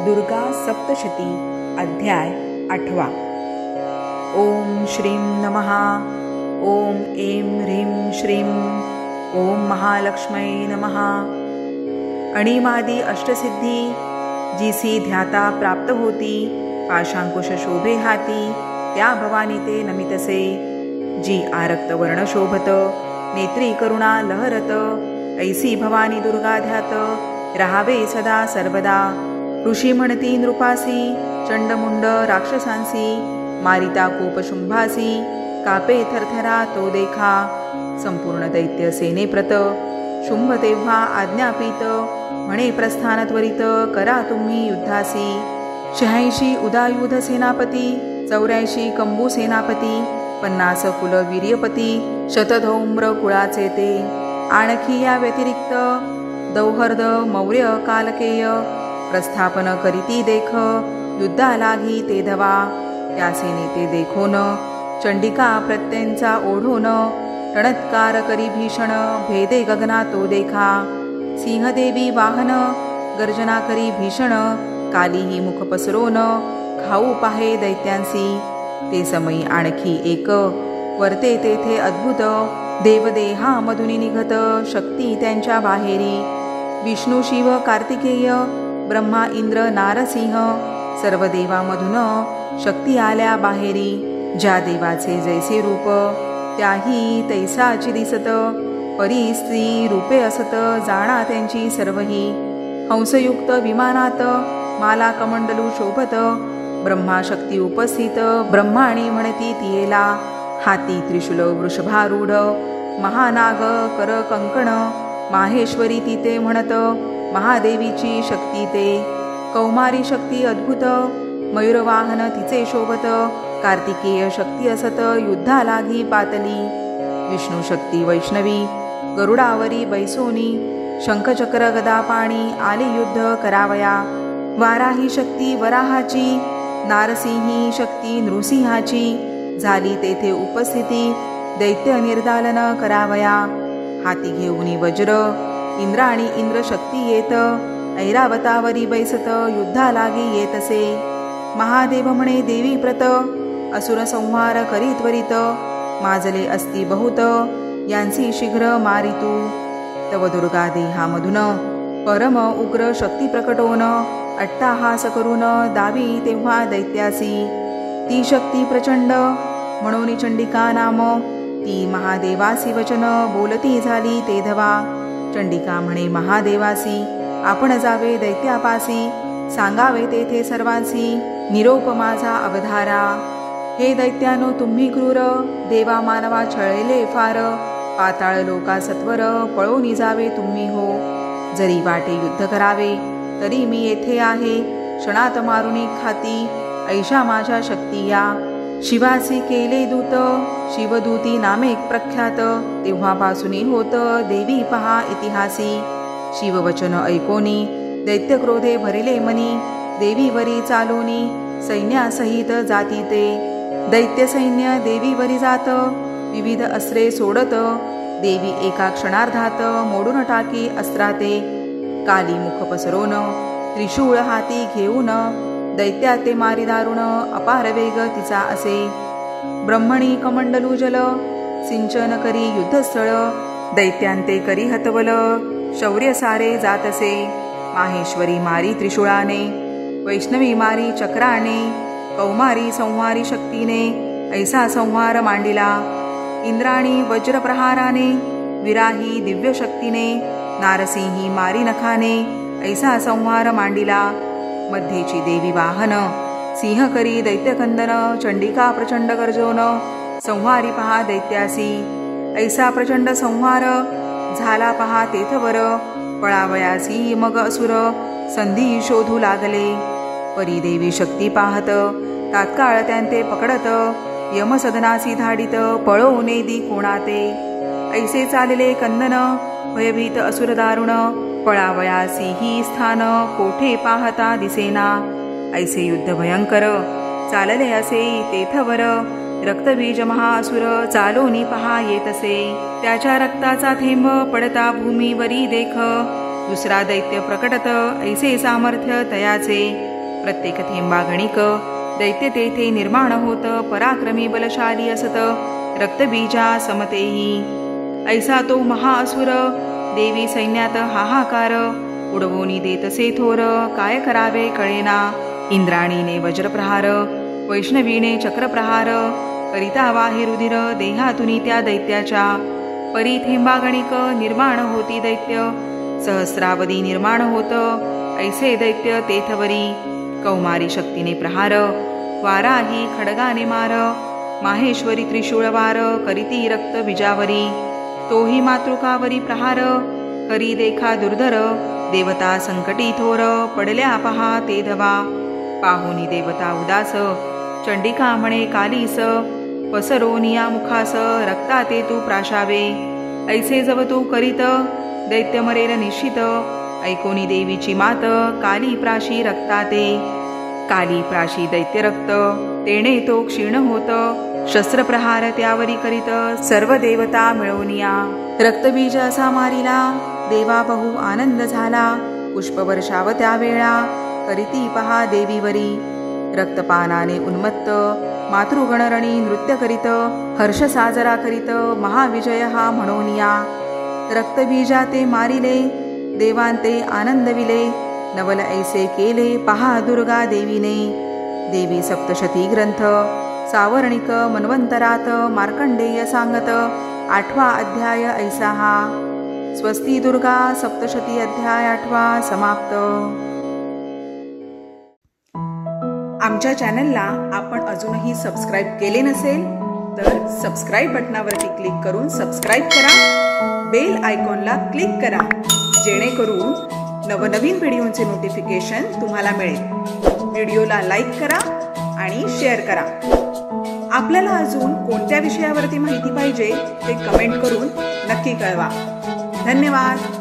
दुर्गा सप्तशती अध्याय 8. ओम श्रीं नमः. ओम ऐं ह्रीं श्रीं. ओम महालक्ष्मै नमः. अणिमादी अष्टसिद्धी जीसी ध्याता प्राप्त होती, पाशांकुश शोभे हाती, त्या भवानी ते नमितसे. जी आरक्त वर्ण शोभत, नेत्री करुणा लहरत, ऐसी भवानी दुर्गा ध्यात राहावे सदा सर्वदा. ऋषी म्हणती नृपासी, चंडमुंड राक्षसांसी, मारिता कोप शुंभासी, कापे थरथरा तो देखा. संपूर्ण दैत्य सेनेप्रत, शुंभ तेव्हा आज्ञापित, म्हणे प्रस्थान त्वरित, करा तुम्ही युद्धासी. 86 उदायुध सेनापती, 84 कंबू सेनापती, 50 कुल वीर्यपती, शतधौम्र कुळाचे ते. आणखी या व्यतिरिक्त दौहर्द मौर्य कालकेय, प्रस्थापन करीती देख, युद्धा लागी ते धवा. त्या सेने ते देखोन, चंडिका प्रत्यंचा ओढोन, रणत्कार करी भीषण, भेदे गगना तो देखा. सिंहदेवी वाहन, गर्जना करी भीषण, कालीही मुख पसरोन, खाऊ पाहे दैत्यांसी. ते समयी आणखी एक, वर्ते तेथे अद्भुत, देवदेहा मधुनी निघत, शक्ती त्यांच्या बाहेरी. विष्णू शिव कार्तिकेय, ब्रह्मा इंद्र नारसिंह, सर्व देवामधून शक्ती आल्या बाहेरी. ज्या देवाचे जैसे रूप, त्याही तैसाची दिसत, परी स्त्री रूपे असत, जाणा त्यांची सर्वही. हंसयुक्त विमानात, माला कमंडलू शोभत, ब्रह्मा शक्ती उपस्थित, ब्रह्माणी म्हणती तियेला. हाती त्रिशूल वृषभारूढ, महानाग कर कंकण, माहेश्वरी तिथे म्हणत, महादेवीची शक्ती ते. कौमारी शक्ती अद्भुत, मयूरवाहन तिचे शोभत, कार्तिकेय शक्ती असत, युद्धा लागी पातली. विष्णू शक्ती वैष्णवी, गरुडावरी बैसोनी, शंखचक्र गदा पाणी, आले युद्ध करावया. वाराही शक्ती वराहाची, नारसिंही शक्ती नृसिंहाची, झाली तेथे उपस्थिती, दैत्य निर्दालन करावया. हाती घेऊनी वज्र, इंद्राणी इंद्र शक्ती येत, ऐरावतावरी बैसत, युद्धा लागी येतसे. महादेव म्हणे देवी प्रत, असुर संहार करी त्वरित, माजले असती बहुत, यांची शीघ्र मारितू. तव दुर्गा देहामधून, परम उग्र शक्ती प्रकटोन, अट्टाहास करून दावी तेव्हा दैत्यासी. ती शक्ती प्रचंड, म्हणून चंडिका नाम, ती महादेवासी वचन, बोलती झाली ते धवा. चंडिका म्हणे महादेवासी, आपण जावे दैत्यापासी, सांगावे तेथे सर्वांसी, निरोप माझा अवधारा. हे दैत्यानो तुम्ही क्रूर, देवा मानवा छळले फार, पाताळ लोका सत्वर, पळून जावे तुम्ही हो. जरी वाटे युद्ध करावे, तरी मी येथे आहे, क्षणात मारुनी खाती, ऐशा माझ्या शक्ती या. शिवासी केले दूत, शिवदूती नामे प्रख्यात, तेव्हापासून होत देवी पहा इतिहासी. शिववचन ऐकोनी, दैत्य क्रोधे भरिले मनी, देवीवरी चालोनी, सैन्यासहित जाती ते. दैत्य सैन्य देवीवरी जात, विविध अस्त्रे सोडत, देवी एका क्षणार्धात मोडून टाकी अस्त्राते. काली मुख पसरोन, त्रिशूळ हाती घेऊन, दैत्या ते मारी दारुण, अपार वेग तिचा असे. ब्रह्मणी कमंडलू जल, सिंचन करी युद्धस्थळ, दैत्यांते करी हतवल, शौर्य सारे जातसे. माहेश्वरी मारी त्रिशूळाने, वैष्णवी मारी चक्राने, कौमारी संहारी शक्तीने, ऐसा संहार मांडिला. इंद्राणी वज्रप्रहाराने, विराही दिव्य शक्तीने, नारसिंही मारी नखाने, ऐसा संहार मांडिला. मध्येची देवी वाहन, सिंह करी दैत्यकंदन, चंडिका प्रचंड गर्जोन, संहारी पहा दैत्यासी. ऐसा प्रचंड संहार झाला पहा तेथवर, पळावयासी मग असुर, संधी शोधू लागले. परी देवी शक्ती पाहत, तात्काळ त्यांते पकडत, यमसदनासी धाडित, पळो नेदी कोणाते. ऐसे चालले कंदन, भयभीत असुर दारुण, पळावयासी ही स्थान, कोठे पाहता दिसेना. ऐसे युद्ध भयंकर चालले असे तेथवर, रक्तबीज महासुर चालोनी पहा येतसे. त्याच्या रक्ताचा थेंब पडता भूमीवरी देख, दुसरा दैत्य प्रकटत ऐसे सामर्थ्य तयाचे. प्रत्येक थेंबा गणिक दैत्य तेथे निर्माण होत, पराक्रमी बलशाली असत, रक्तबीजा समतेही. ऐसा तो महाअसुर, देवी सैन्यात हाहाकार, उडवोनी देतसे थोर, काय करावे कळेना. इंद्राणीने वज्रप्रहार, वैष्णवीने चक्रप्रहार, करिता वाही रुधिर देहातुनी त्या दैत्याच्या. परी थेंबा गणिक निर्माण होती दैत्य, सहस्रावधी निर्माण होत, ऐसे दैत्य तेथवरी. कौमारी शक्तीने प्रहार, वाराही खडगाने मार, माहेश्वरी त्रिशूळवार, करीती रक्त बीजावरी. तोही मातृकावरी प्रहार, करी देखा दुर्धर, देवता संकटी थोर, पडल्या पहा ते धवा. पाहुनी देवता उदास, चंडिका म्हणे कालीस, पसरोनिया मुखास, रक्ता ते तू प्राशावे. ऐसे जव तू करीत, दैत्य मरेल निश्चित, ऐकोनी देवीची मात, काली प्राशी रक्ताते. काली प्राशी दैत्य रक्त, तेणे तो क्षीण होत, शस्त्रप्रहार त्यावरी करीत, सर्व देवता मिळवनिया. रक्तबीज असा मारिला, देवा बहु आनंद झाला, पुष्पवर्षाव त्यावेळा, करीती पहा देवीवरी. रक्तपानाने उन्मत्त, मातृगणरणी नृत्य करीत, हर्ष साजरा करीत, महाविजय हा म्हणोनिया. रक्तबीजा ते मारिले, देवांते आनंदविले, नवल ऐसे केले पहा दुर्गा देवीने. देवी सप्तशती ग्रंथ, सावर्णिक मन्वंतरात, मार्कंडेय सांगत, 8वा अध्याय ऐसा हा. स्वस्ती दुर्गा सप्तशती अध्याय 8वा समाप्त. आमच्या चॅनलला आपण अजूनही सबस्क्राईब केले नसेल तर सबस्क्राईब बटनावरती क्लिक करून सबस्क्राईब करा. बेल आयकॉनला क्लिक करा, जेणेकरून नवनवीन व्हिडिओचे नोटिफिकेशन तुम्हाला मिळेल. व्हिडिओला लाईक करा आणि शेअर करा. आपल्याला अजून कोणत्या विषयावरती माहिती पाहिजे ते कमेंट करून नक्की कळवा. धन्यवाद.